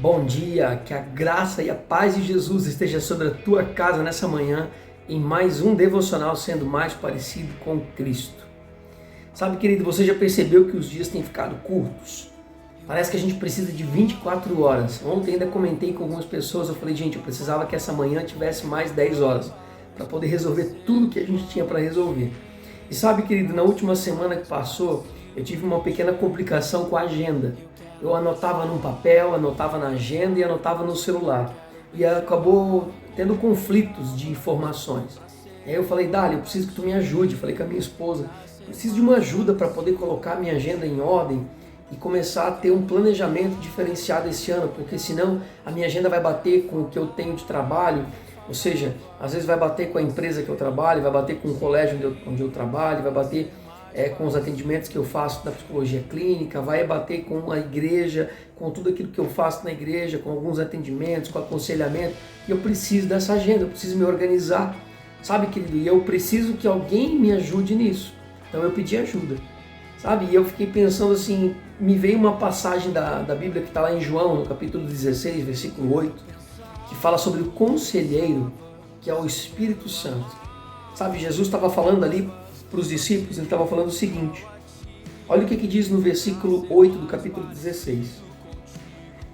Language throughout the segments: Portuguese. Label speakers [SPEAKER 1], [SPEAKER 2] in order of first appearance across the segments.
[SPEAKER 1] Bom dia, que a graça e a paz de Jesus esteja sobre a tua casa nessa manhã, em mais um devocional sendo mais parecido com Cristo. Sabe, querido, você já percebeu que os dias têm ficado curtos? Parece que a gente precisa de 24 horas. Ontem ainda comentei com algumas pessoas, eu falei, gente, eu precisava que essa manhã tivesse mais 10 horas para poder resolver tudo que a gente tinha para resolver. E sabe, querido, na última semana que passou, eu tive uma pequena complicação com a agenda. Eu anotava num papel, anotava na agenda e anotava no celular. E acabou tendo conflitos de informações. E aí eu falei, Dália, eu preciso que tu me ajude. Falei com a minha esposa, preciso de uma ajuda para poder colocar a minha agenda em ordem e começar a ter um planejamento diferenciado esse ano, porque senão a minha agenda vai bater com o que eu tenho de trabalho, ou seja, às vezes vai bater com a empresa que eu trabalho, vai bater com o colégio onde eu trabalho, vai bater com os atendimentos que eu faço na psicologia clínica, vai bater com a igreja, com tudo aquilo que eu faço na igreja, com alguns atendimentos, com aconselhamento, e eu preciso dessa agenda, eu preciso me organizar, sabe, querido? E eu preciso que alguém me ajude nisso, então eu pedi ajuda, sabe? E eu fiquei pensando assim, me veio uma passagem da Bíblia que está lá em João, no capítulo 16, versículo 8, que fala sobre o conselheiro, que é o Espírito Santo. Sabe, Jesus estava falando ali para os discípulos, ele estava falando o seguinte, olha o que diz no versículo 8 do capítulo 16.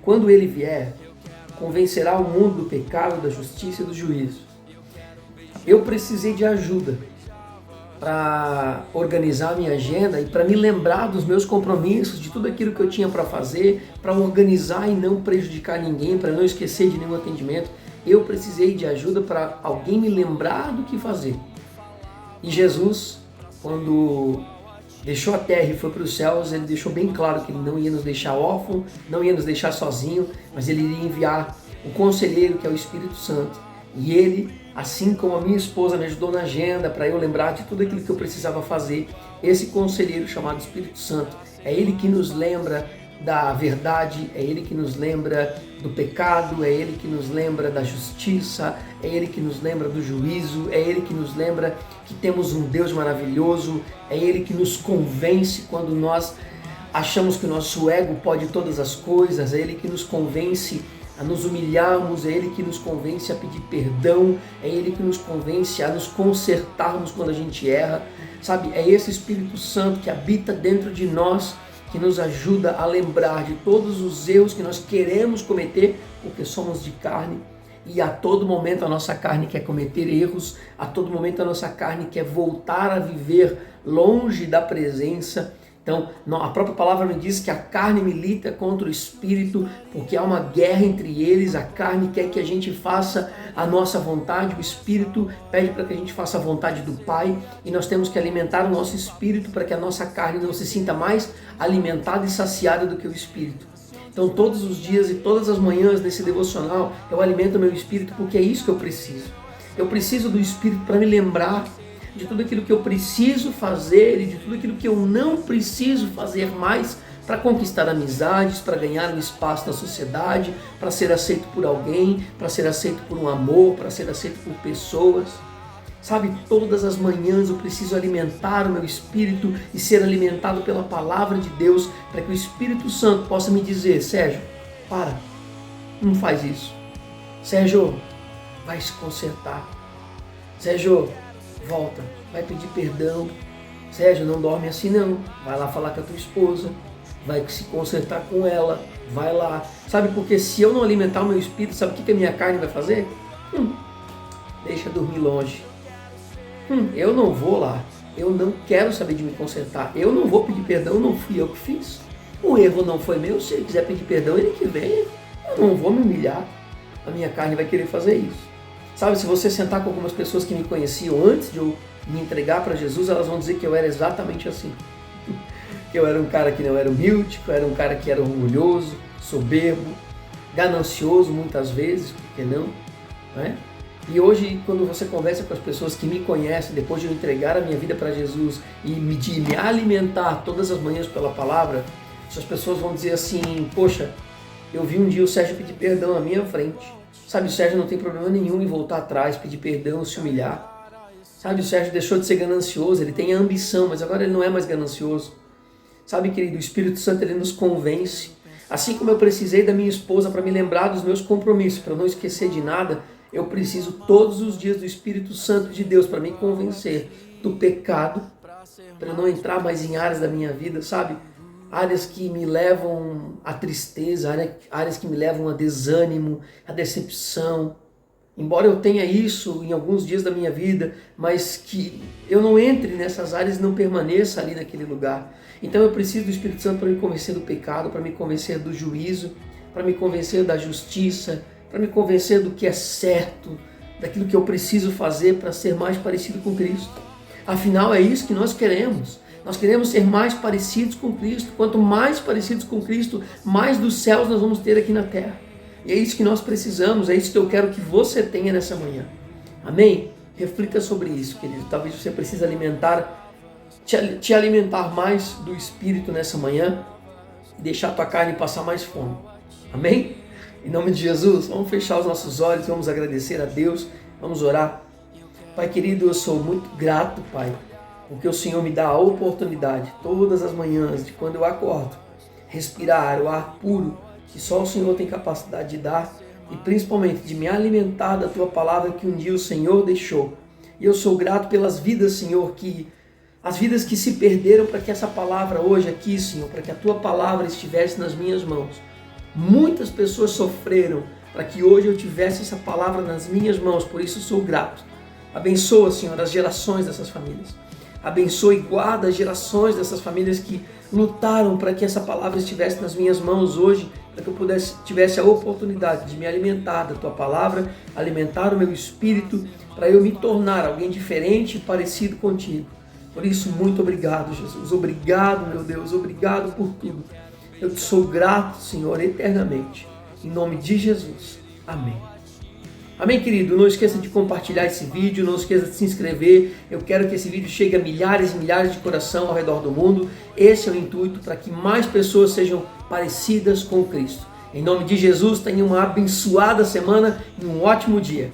[SPEAKER 1] Quando ele vier, convencerá o mundo do pecado, da justiça e do juízo. Eu precisei de ajuda para organizar a minha agenda e para me lembrar dos meus compromissos, de tudo aquilo que eu tinha para fazer, para organizar e não prejudicar ninguém, para não esquecer de nenhum atendimento. Eu precisei de ajuda para alguém me lembrar do que fazer. E Jesus, quando deixou a terra e foi para os céus, ele deixou bem claro que ele não ia nos deixar órfãos, não ia nos deixar sozinho, mas ele iria enviar o conselheiro, que é o Espírito Santo. E ele, assim como a minha esposa me ajudou na agenda para eu lembrar de tudo aquilo que eu precisava fazer, esse conselheiro chamado Espírito Santo, é ele que nos lembra da verdade, é ele que nos lembra do pecado, é ele que nos lembra da justiça, é ele que nos lembra do juízo, é ele que nos lembra que temos um Deus maravilhoso, é ele que nos convence quando nós achamos que o nosso ego pode todas as coisas, é ele que nos convence a nos humilharmos, é ele que nos convence a pedir perdão, é ele que nos convence a nos consertarmos quando a gente erra, sabe? É esse Espírito Santo que habita dentro de nós, que nos ajuda a lembrar de todos os erros que nós queremos cometer, porque somos de carne, e a todo momento a nossa carne quer cometer erros, a todo momento a nossa carne quer voltar a viver longe da presença. Então, a própria palavra me diz que a carne milita contra o espírito, porque há uma guerra entre eles. A carne quer que a gente faça a nossa vontade, o espírito pede para que a gente faça a vontade do Pai, e nós temos que alimentar o nosso espírito para que a nossa carne não se sinta mais alimentada e saciada do que o espírito. Então, todos os dias e todas as manhãs nesse devocional, eu alimento o meu espírito, porque é isso que eu preciso. Eu preciso do espírito para me lembrar de tudo aquilo que eu preciso fazer e de tudo aquilo que eu não preciso fazer mais para conquistar amizades, para ganhar um espaço na sociedade, para ser aceito por alguém, para ser aceito por um amor, para ser aceito por pessoas. Sabe, todas as manhãs eu preciso alimentar o meu espírito e ser alimentado pela palavra de Deus, para que o Espírito Santo possa me dizer, Sérgio, para, não faz isso. Sérgio, vai se consertar. Sérgio, volta, vai pedir perdão. Sérgio, não dorme assim não, vai lá falar com a tua esposa, vai se consertar com ela, vai lá. Sabe, porque se eu não alimentar o meu espírito, sabe o que a minha carne vai fazer? Deixa dormir longe. Eu não vou lá, eu não quero saber de me consertar, eu não vou pedir perdão, não fui eu que fiz. O erro não foi meu, se ele quiser pedir perdão, ele que venha. Eu não vou me humilhar, a minha carne vai querer fazer isso. Sabe, se você sentar com algumas pessoas que me conheciam antes de eu me entregar para Jesus, elas vão dizer que eu era exatamente assim. Que eu era um cara que não era humilde, que eu era um cara que era orgulhoso, soberbo, ganancioso muitas vezes, por que não? Não é? E hoje, quando você conversa com as pessoas que me conhecem, depois de eu entregar a minha vida para Jesus e de me alimentar todas as manhãs pela palavra, essas pessoas vão dizer assim, poxa, eu vi um dia o Sérgio pedir perdão na minha frente. Sabe, o Sérgio não tem problema nenhum em voltar atrás, pedir perdão, se humilhar. Sabe, o Sérgio deixou de ser ganancioso, ele tem a ambição, mas agora ele não é mais ganancioso. Sabe, querido, o Espírito Santo ele nos convence Assim como eu precisei da minha esposa para me lembrar dos meus compromissos, para eu não esquecer de nada, eu preciso todos os dias do Espírito Santo de Deus para me convencer do pecado, para eu não entrar mais em áreas da minha vida, sabe? Áreas que me levam à tristeza, áreas que me levam a desânimo, a decepção. Embora eu tenha isso em alguns dias da minha vida, mas que eu não entre nessas áreas e não permaneça ali naquele lugar. Então eu preciso do Espírito Santo para me convencer do pecado, para me convencer do juízo, para me convencer da justiça, para me convencer do que é certo, daquilo que eu preciso fazer para ser mais parecido com Cristo. Afinal, é isso que nós queremos. Nós queremos ser mais parecidos com Cristo. Quanto mais parecidos com Cristo, mais dos céus nós vamos ter aqui na terra. E é isso que nós precisamos, é isso que eu quero que você tenha nessa manhã. Amém? Reflita sobre isso, querido. Talvez você precise te alimentar mais do Espírito nessa manhã e deixar a tua carne passar mais fome. Amém? Em nome de Jesus, vamos fechar os nossos olhos, vamos agradecer a Deus, vamos orar. Pai querido, eu sou muito grato, Pai, porque o Senhor me dá a oportunidade todas as manhãs de quando eu acordo, respirar o ar puro que só o Senhor tem capacidade de dar e principalmente de me alimentar da Tua palavra que um dia o Senhor deixou. E eu sou grato pelas vidas, Senhor, as vidas que se perderam para que essa palavra hoje aqui, Senhor, para que a Tua palavra estivesse nas minhas mãos. Muitas pessoas sofreram para que hoje eu tivesse essa palavra nas minhas mãos, por isso eu sou grato. Abençoa, Senhor, as gerações dessas famílias. Abençoa e guarda as gerações dessas famílias que lutaram para que essa palavra estivesse nas minhas mãos hoje, para que eu tivesse a oportunidade de me alimentar da Tua palavra, alimentar o meu espírito, para eu me tornar alguém diferente e parecido contigo. Por isso, muito obrigado, Jesus. Obrigado, meu Deus. Obrigado por tudo. Eu te sou grato, Senhor, eternamente. Em nome de Jesus. Amém. Amém, querido? Não esqueça de compartilhar esse vídeo, não esqueça de se inscrever. Eu quero que esse vídeo chegue a milhares e milhares de corações ao redor do mundo. Esse é o intuito, para que mais pessoas sejam parecidas com Cristo. Em nome de Jesus, tenha uma abençoada semana e um ótimo dia.